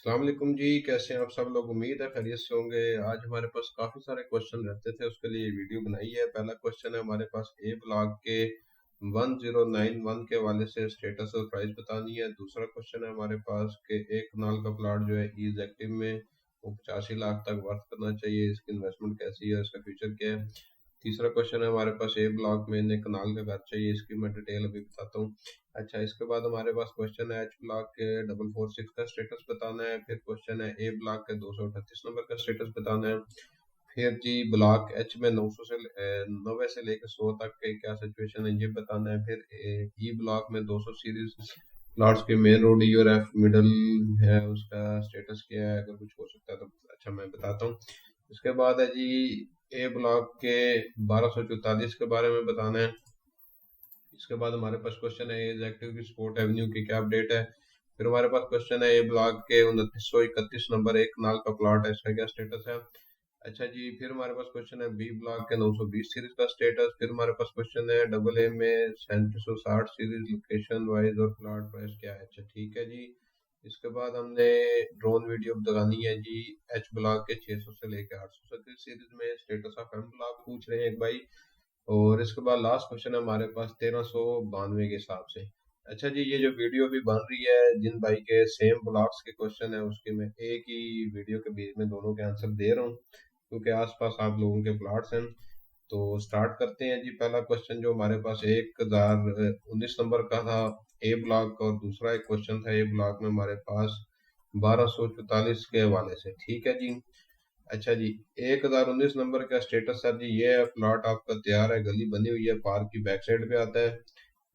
अस्सलाम वालेकुम जी। कैसे हैं आप सब लोग? उम्मीद है खैरियत से होंगे। आज हमारे पास काफ़ी सारे क्वेश्चन रहते थे, उसके लिए वीडियो बनाई है। पहला क्वेश्चन है हमारे पास ए ब्लॉक के 1091 के हवाले से स्टेटस और प्राइस बतानी है। दूसरा क्वेश्चन है हमारे पास कि एक कनाल का प्लाट जो है ईज एक्टिव में वो 85 लाख तक वर्थ करना चाहिए, इसकी इन्वेस्टमेंट कैसी है, इसका फ्यूचर क्या है। तीसरा क्वेश्चन है हमारे पास ए ब्लॉक में एक कनाल का घर चाहिए, इसकी मैं डिटेल अभी बताता हूँ। अच्छा, इसके बाद हमारे पास क्वेश्चन है एच ब्लॉक के 446 का स्टेटस बताना है। फिर क्वेश्चन है ए ब्लॉक के 238 नंबर का स्टेटस बताना है। फिर जी ब्लॉक एच में 90 से लेकर 100 तक के क्या सिचुएशन है ये बताना है। फिर ई ब्लॉक में 200 सीरीज प्लॉट्स के मेन रोड ई और एफ मिडल है, उसका स्टेटस क्या है, अगर कुछ हो सकता है तो अच्छा मैं बताता हूँ। इसके बाद है जी ए ब्लॉक के 1244 के बारे में बताना है। इसके बाद हमारे पास क्वेश्चन है एज एक्टिव की स्पोर्ट एवेन्यू की क्या अपडेट है। फिर हमारे पास क्वेश्चन है ए ब्लॉक के 2931 नंबर एक कनाल का प्लॉट है, इसका क्या स्टेटस है। अच्छा जी, फिर हमारे पास क्वेश्चन है बी ब्लॉक के 920 सीरीज का स्टेटस। फिर हमारे पास क्वेश्चन है डबल ए में 3760 सीरीज लोकेशन वाइज और प्लॉट प्राइस क्या है। अच्छा ठीक है जी। इसके बाद हमने ड्रोन वीडियो लगानी है जी एच ब्लॉक के 600 से लेकर 837 सीरीज में स्टेटस ऑफ एम ब्लॉक पूछ रहे हैं एक भाई। और इसके बाद लास्ट क्वेश्चन है हमारे पास 1392 के हिसाब से। अच्छा जी, ये जो वीडियो भी बन रही है, जिन भाई के सेम ब्लॉक्स के क्वेश्चन है उसके मैं एक ही वीडियो के बीच में दोनों के आंसर दे रहा हूँ, क्योंकि आसपास आप लोगों के प्लॉट्स हैं। तो स्टार्ट करते हैं जी। पहला क्वेश्चन जो हमारे पास 1019 नंबर का था ए ब्लॉक, और दूसरा एक क्वेश्चन था ए ब्लॉक में हमारे पास 1244 के हवाले से। ठीक है जी। अच्छा जी, 1019 नंबर का स्टेटस सर जी ये है, प्लॉट आपका तैयार है, गली बनी हुई है, पार्क की बैक साइड पे आता है।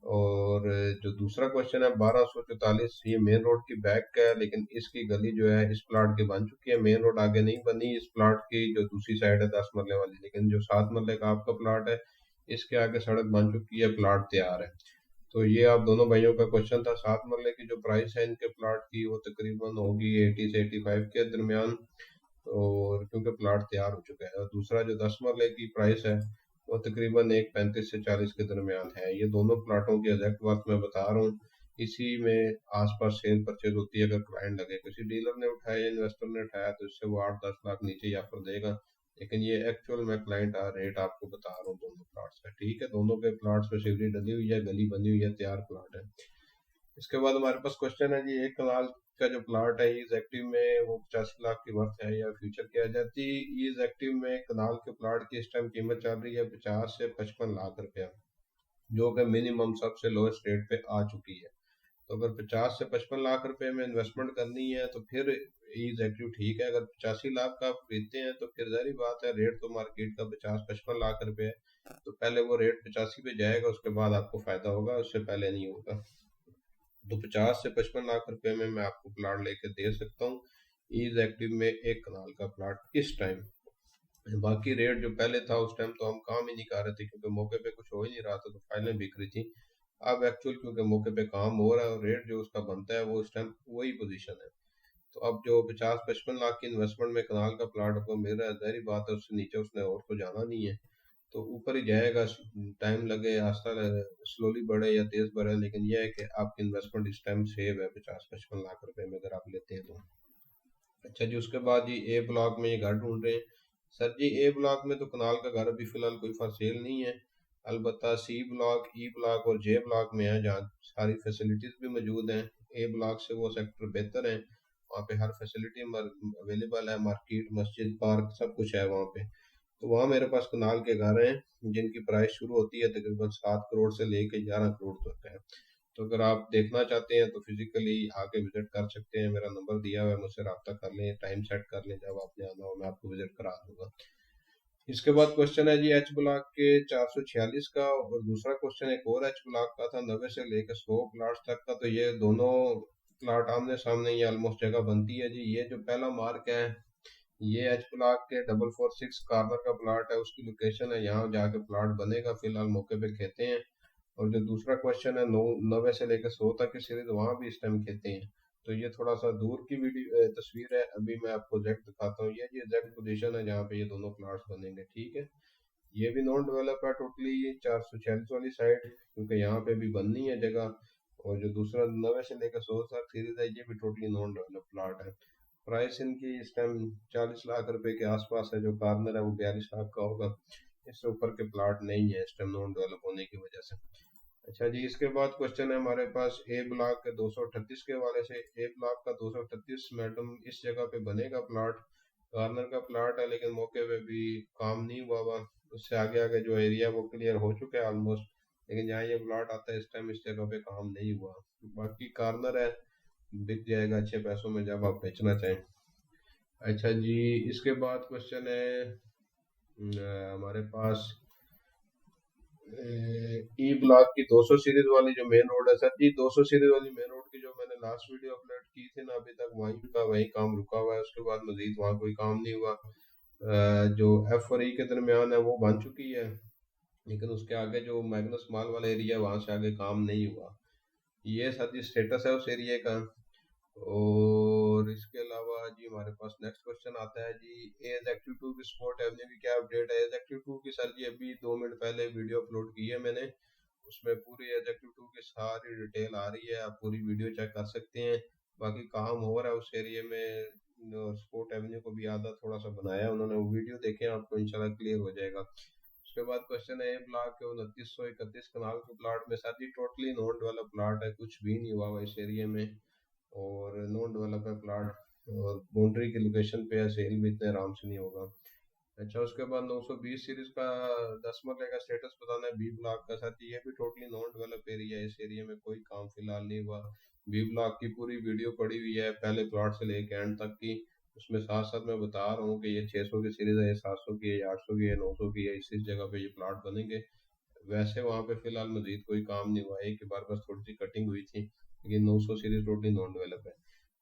और जो दूसरा क्वेश्चन है 1244, ये मेन रोड की बैक का है, लेकिन इसकी गली जो है इस प्लॉट की बन चुकी है, मेन रोड आगे नहीं बनी। इस प्लॉट की जो दूसरी साइड है 10 मरले वाली, लेकिन जो 7 मरले का आपका प्लॉट है इसके आगे सड़क बन चुकी है, प्लॉट तैयार है। तो ये आप दोनों भाइयों का क्वेश्चन था। 7 मरले की जो प्राइस है इनके प्लॉट की वो तकरीबन होगी 80 से 85 के दरमियान, और क्योंकि प्लाट तैयार हो चुका है। और दूसरा जो 10 मरले की प्राइस है वो तकरीबन एक 35 से 40 के दरमियान है। ये दोनों प्लाटों की एग्जैक्ट बात मैं बता रहा हूँ। इसी में आसपास सेल परचेज होती है। अगर क्लाइंट लगे, किसी डीलर ने उठाया या इन्वेस्टर ने उठाया तो इससे वो 8-10 लाख नीचे ही ऑफर देगा, लेकिन ये एक्चुअल में क्लाइंट रेट आपको बता रहा हूँ दोनों प्लाट्स का। ठीक है, दोनों के प्लाट्स में सीढ़ी डली हुई है, गली बनी हुई है, तैयार प्लाट है। इसके बाद हमारे पास क्वेश्चन है जी एक कनाल का जो प्लाट है ईज एक्टिव में वो 85 लाख की वर्थ है, या फ्यूचर क्या आ जाती। ईज एक्टिव में कनाल के प्लाट की इस टाइम कीमत चल रही है 50 से 55 लाख रुपया, जो कि मिनिमम सबसे लोएस्ट रेट पे आ चुकी है। तो अगर 50 से 55 लाख रुपए में इन्वेस्टमेंट करनी है तो फिर ईज एक्टिव ठीक है। अगर 85 लाख का आप खरीदते हैं तो फिर जारी बात है, रेट तो मार्केट का 50-55 लाख रुपए है, तो पहले वो रेट 85 पे जाएगा, उसके बाद आपको फायदा होगा, उससे पहले नहीं होगा। तो 50 से 55 लाख रुपए में मैं आपको प्लाट लेके दे सकता हूँ ईज एक्टिव में एक कनाल का प्लाट इस टाइम। बाकी रेट जो पहले था उस टाइम तो हम काम ही नहीं कर रहे थे, क्योंकि मौके पे कुछ हो ही नहीं रहा था, तो फाइलें बिक रही थी। अब एक्चुअल क्योंकि मौके पे काम हो रहा है और रेट जो उसका बनता है वो इस टाइम वही पोजीशन है। तो अब जो 50-55 लाख की इन्वेस्टमेंट में कनाल का प्लाट आपको मिल रहा है, जाहिर बात है उससे नीचे उसने और तो जाना नहीं है, तो ऊपर ही जाएगा। टाइम लगे, आस्ता स्लोली बढ़े या तेज बढ़े, लेकिन यह है कि आपकी इन्वेस्टमेंट इस टाइम सेव है 50-55 लाख रुपए में अगर आप लेते हैं तो। अच्छा जी, उसके बाद जी ए ब्लॉक में ये घर ढूंढ रहे हैं। सर जी ए ब्लॉक में तो कनाल का घर अभी फिलहाल कोई फॉर सेल नहीं है, अलबत्ता सी ब्लॉक, ई ब्लॉक और जे ब्लॉक में है, जहाँ सारी फैसिलिटीज भी मौजूद हैं। ए ब्लॉक से वो सेक्टर बेहतर है, वहाँ पे हर फैसिलिटी अवेलेबल है, मार्केट, मस्जिद, पार्क सब कुछ है वहाँ पे। तो वहाँ मेरे पास कनाल के घर हैं जिनकी प्राइस शुरू होती है तकरीबन 7 करोड़ से लेकर 11 करोड़ तक है। तो अगर आप देखना चाहते हैं तो फिजिकली आके विजिट कर सकते हैं, मेरा नंबर दिया हुआ है, मुझसे रब्ता कर लें, टाइम सेट कर लें, जब आपने आना हो मैं आपको विजिट करा दूंगा। इसके बाद क्वेश्चन है जी एच ब्लॉक के 446 का, और दूसरा क्वेश्चन एक और एच ब्लॉक का था 90 से लेकर 100 प्लाट तक का। तो ये दोनों प्लाट आमने सामने ही ऑलमोस्ट जगह बनती है जी। ये जो पहला मार्क है ये एच ब्लॉक के 446 कॉर्नर का प्लाट है, उसकी लोकेशन है, यहाँ जाके प्लाट बनेगा, फिलहाल मौके पे खेते हैं। और जो दूसरा क्वेश्चन है 90 से लेकर 100 तक की सीरीज, वहाँ भी इस टाइम खेते हैं। तो ये थोड़ा सा दूर की वीडियो तस्वीर है, अभी मैं आपको एग्जैक्ट दिखाता हूँ। ये एग्जैक्ट पोजीशन है जहाँ पे ये दोनों प्लाट्स बनेंगे। ठीक है, ये भी नॉन डेवलप है टोटली, ये 446 वाली साइड, क्योंकि यहाँ पे भी बननी है जगह। और जो दूसरा 90 से लेकर 100 तक सीरीज है ये भी टोटली नॉन डेवलप प्लाट है। प्राइस इनकी इस टाइम 40 लाख रुपए के आसपास है। जो कार्नर है वो 42 लाख का होगा। इससे ऊपर के प्लाट नहीं है इस टाइम नॉन डेवलप होने की वजह से। अच्छा जी, इसके बाद क्वेश्चन है हमारे पास ए ब्लॉक के 238 के हवाले से। ए ब्लॉक का 238 मैडम इस जगह पे बनेगा प्लाट, कार्नर का प्लाट है, लेकिन मौके पे भी काम नहीं हुआ हुआ। उससे आगे आगे जो एरिया वो क्लियर हो चुका है ऑलमोस्ट, लेकिन जहाँ ये प्लाट आता है इस टाइम इस जगह पे काम नहीं हुआ। बाकी कार्नर है, बिक जाएगा अच्छे पैसों में जब आप बेचना चाहें। अच्छा जी, इसके बाद क्वेश्चन है हमारे पास ई ब्लॉक की 200 सीरीज वाली जो मेन रोड है। सर जी 200 सीरीज वाली मेन रोड की जो मैंने लास्ट वीडियो अपलोड की थी ना, अभी तक वहीं का वहीं काम रुका हुआ है। उसके बाद मजीद वहाँ कोई काम नहीं हुआ। जो एफ और ई के दरमियान है वो बन चुकी है, लेकिन उसके आगे जो मैग्नस मॉल वाला एरिया है वहाँ से आगे काम नहीं हुआ। ये सर जी स्टेटस है उस एरिया का। और इसके अलावा जी हमारे पास नेक्स्ट क्वेश्चन आता है जी, एज एक्टिव 2 की स्पोर्ट एवेन्यू की क्या अपडेट है। एज एक्टिव 2 की सर जी अभी 2 मिनट पहले वीडियो अपलोड की है मैंने, उसमें पूरी एज एक्टिव 2 की सारी डिटेल आ रही है, आप पूरी वीडियो चेक कर सकते हैं। बाकी काम हो रहा है उस एरिया में, स्पोर्ट एवेन्यू को भी आधा थोड़ा सा बनाया है उन्होंने, वो वीडियो देखें आपको इंशाल्लाह क्लियर हो जाएगा। उसके बाद क्वेश्चन है ए ब्लॉक के 2931 कनाल के प्लाट में सर जी टोटली नॉन डेवलप प्लाट है, कुछ भी नहीं हुआ हुआ इस एरिया में, और नॉन डेवलप है प्लाट, और बाउंड्री की लोकेशन पे है, सेल भी इतने आराम से नहीं होगा। अच्छा, उसके बाद 920 सीरीज का 10 मरले का स्टेटस बताना है बी ब्लॉक का। साथ ही ये भी टोटली नॉन डेवलप एरिया है, इस एरिया में कोई काम फिलहाल नहीं हुआ। बी ब्लॉक की पूरी वीडियो पड़ी हुई है पहले प्लॉट से लेके एंड तक की, उसमें साथ साथ मैं बता रहा हूँ कि ये 600 की सीरीज है, ये 700 की है, ये 800 की है, 900 की है, इस जगह पे ये प्लॉट बनेंगे। वैसे वहाँ पे फिलहाल मजीद कोई काम नहीं हुआ, एक ही बार बस थोड़ी सी कटिंग हुई थी, लेकिन 900 सीरीज टोटली नॉन डेवलप है।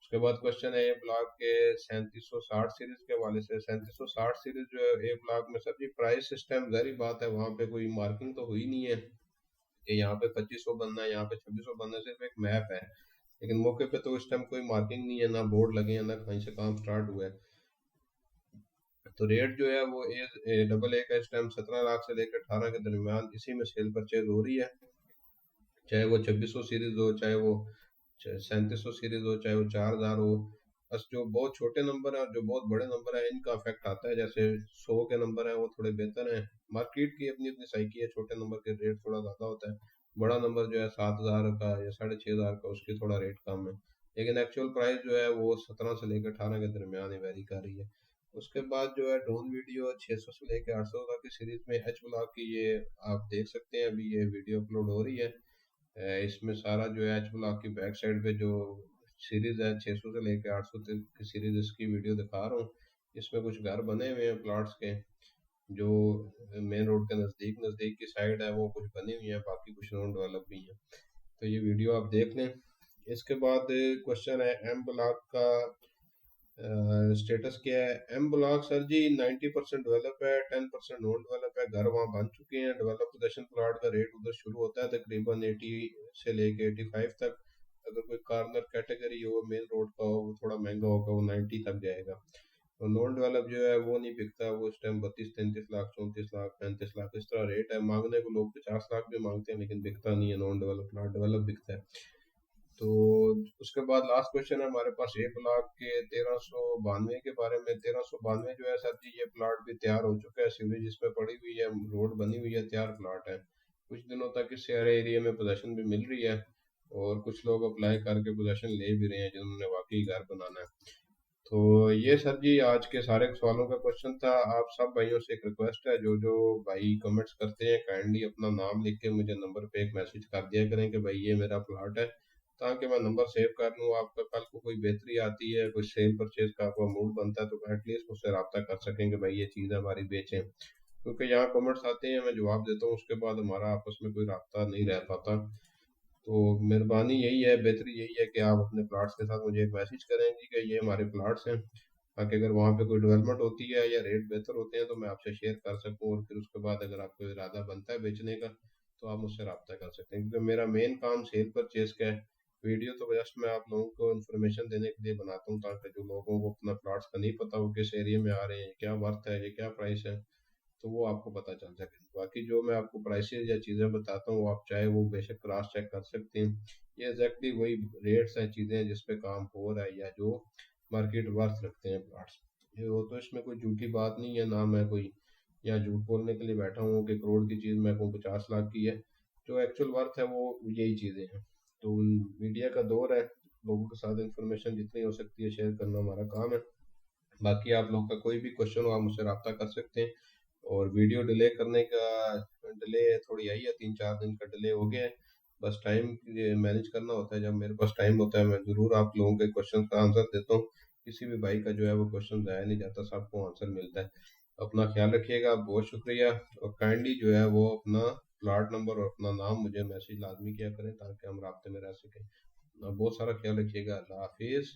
उसके बाद क्वेश्चन है ए ब्लॉक के 3760 सीरीज के हवाले से। 3760 सीरीज जो है ए ब्लॉक में सर जी प्राइस सिस्टम, जारी बात है वहाँ पे कोई मार्किंग तो हुई नहीं है कि यहाँ पे 2500 बनना है, यहाँ पे 2600 बनना है, सिर्फ एक मैप है, लेकिन मौके पे तो इस टाइम कोई मार्किंग नहीं है, ना बोर्ड लगे हैं, ना कहीं से काम स्टार्ट हुआ है। तो रेट जो है वो डबल ए का इस टाइम 17 लाख से लेकर 18 के दरमियान इसी में सेल परचेज हो रही है, चाहे वो 2600 सीरीज हो, चाहे वो 3700 सीरीज हो, चाहे वो 4000 हो। बस जो बहुत छोटे नंबर है और जो बहुत बड़े नंबर है इनका इफेक्ट आता है। जैसे 100 के नंबर है वो थोड़े बेहतर हैं, मार्केट की अपनी अपनी साइकी है, छोटे नंबर के रेट थोड़ा ज़्यादा होता है, बड़ा नंबर जो है 7000 का या 6500 का उसकी थोड़ा रेट कम है, लेकिन एक्चुअल प्राइस जो है वो 17 से लेकर 18 के दरमियान ही वेरी कर रही है। उसके बाद जो है ड्रोन वीडियो 600 से लेकर 800 तक की सीरीज में एच ब्लॉक की, ये आप देख सकते हैं अभी ये वीडियो अपलोड हो रही है। इसमें सारा जो है एच ब्लॉक की बैक साइड पे जो सीरीज है 600 से लेकर 800 तक की सीरीज, इसकी वीडियो दिखा रहा हूँ। इसमें कुछ घर बने हुए हैं प्लॉट्स के, जो मेन रोड के नज़दीक नज़दीक की साइड है वो कुछ बनी हुई है, बाकी कुछ नॉन डेवलप भी है, तो ये वीडियो आप देख लें। इसके बाद क्वेश्चन है एम ब्लॉक का स्टेटस क्या है। एम ब्लॉक सर जी 90% डेवलप है, 10% नॉन डेवलप है, घर वहाँ बन चुके हैं। डेवलप पोजेशन प्लॉट का रेट उधर शुरू होता है तकरीबन 80 से लेके 85 तक। अगर कोई कार्नर कैटेगरी हो, मेन रोड का हो, वो थोड़ा महंगा होगा, वो 90 तक जाएगा। और नॉन डेवलप जो है वो नहीं बिकता, वो इस टाइम 32-33 लाख, 34 लाख, 35 लाख इस तरह रेट है। मांगने को लोग 50 लाख भी मांगते हैं, लेकिन बिकता नहीं है नॉन डेवलप, नॉट डेवलप बिकता है। तो उसके बाद लास्ट क्वेश्चन है हमारे पास ए ब्लॉक के 1392 के बारे में। 1392 जो है सर जी ये प्लाट भी तैयार हो चुका है, सीवरेज इसमें पड़ी हुई है, रोड बनी हुई है, तैयार प्लाट है। कुछ दिनों तक इस सारे एरिया में पोजेशन भी मिल रही है, और कुछ लोग अप्लाई करके पोजेशन ले भी रहे हैं जिन्होंने वाकई घर बनाना है। तो ये सर जी आज के सारे सवालों का क्वेश्चन था। आप सब भाइयों से एक रिक्वेस्ट है, जो जो भाई कमेंट्स करते हैं काइंडली अपना नाम लिख के मुझे नंबर पे एक मैसेज कर दिया करें कि भाई ये मेरा प्लाट है, ताकि मैं नंबर सेव कर लूँ। आपका कल को कोई बेहतरी आती है, कोई सेल परचेज का आपका मूड बनता है, तो एटलीस्ट मुझसे रब्ता कर सकें कि भाई ये चीज़ हमारी बेचें, क्योंकि यहाँ कमेंट्स आते हैं मैं जवाब देता हूँ, उसके बाद हमारा आपस में कोई रब्ता नहीं रह पाता। तो मेहरबानी यही है, बेहतरी यही है कि आप अपने प्लाट्स के साथ मुझे एक मैसेज करेंगे कि ये हमारे प्लाट्स हैं, ताकि अगर वहाँ पे कोई डेवलपमेंट होती है या रेट बेहतर होते हैं तो मैं आपसे शेयर कर सकूँ, और फिर उसके बाद अगर आपको इरादा बनता है बेचने का तो आप मुझसे रब्ता कर सकते हैं, क्योंकि मेरा मेन काम सेल परचेज का है। वीडियो तो जस्ट मैं आप लोगों को इन्फॉर्मेशन देने के लिए बनाता हूँ, ताकि जो लोगों को अपना प्लाट्स का नहीं पता हो किस एरिया में आ रहे हैं, क्या वर्थ है, ये क्या प्राइस है, तो वो आपको पता चल सके। बाकी जो मैं आपको प्राइसेस या चीज़ें बताता हूँ, आप चाहे वो बेशक क्रॉस चेक कर सकते हैं। ये एग्जैक्टली वही रेट्स हैं, चीज़ें जिस पे काम हो रहा है, या जो मार्केट वर्थ रखते हैं प्लाट्स। ये वो तो इसमें कोई झूठी बात नहीं है, ना मैं कोई यहाँ झूठ बोलने के लिए बैठा हूँ कि करोड़ की चीज़ मैं कहूँ 50 लाख की है। जो एक्चुअल वर्थ है वो यही चीज़ें हैं। तो मीडिया का दौर है, लोगों के साथ इंफॉर्मेशन जितनी हो सकती है शेयर करना हमारा काम है। बाकी आप लोगों का कोई भी क्वेश्चन हो आप मुझसे रब्ता कर सकते हैं। और वीडियो डिले करने का डिले थोड़ी आई है, 3-4 दिन का डिले हो गया है। बस टाइम मैनेज करना होता है, जब मेरे पास टाइम होता है मैं ज़रूर आप लोगों के क्वेश्चन का आंसर देता हूँ। किसी भी भाई का जो है वो क्वेश्चन ज़ाया नहीं जाता, सबको आंसर मिलता है। अपना ख्याल रखिएगा, बहुत शुक्रिया। और काइंडली जो है वो अपना प्लाट नंबर और अपना नाम मुझे मैसेज लाजमी किया करें ताकि हम राब्ते में रह सकें। बहुत सारा ख्याल रखिएगा। अल्लाह हाफिज़।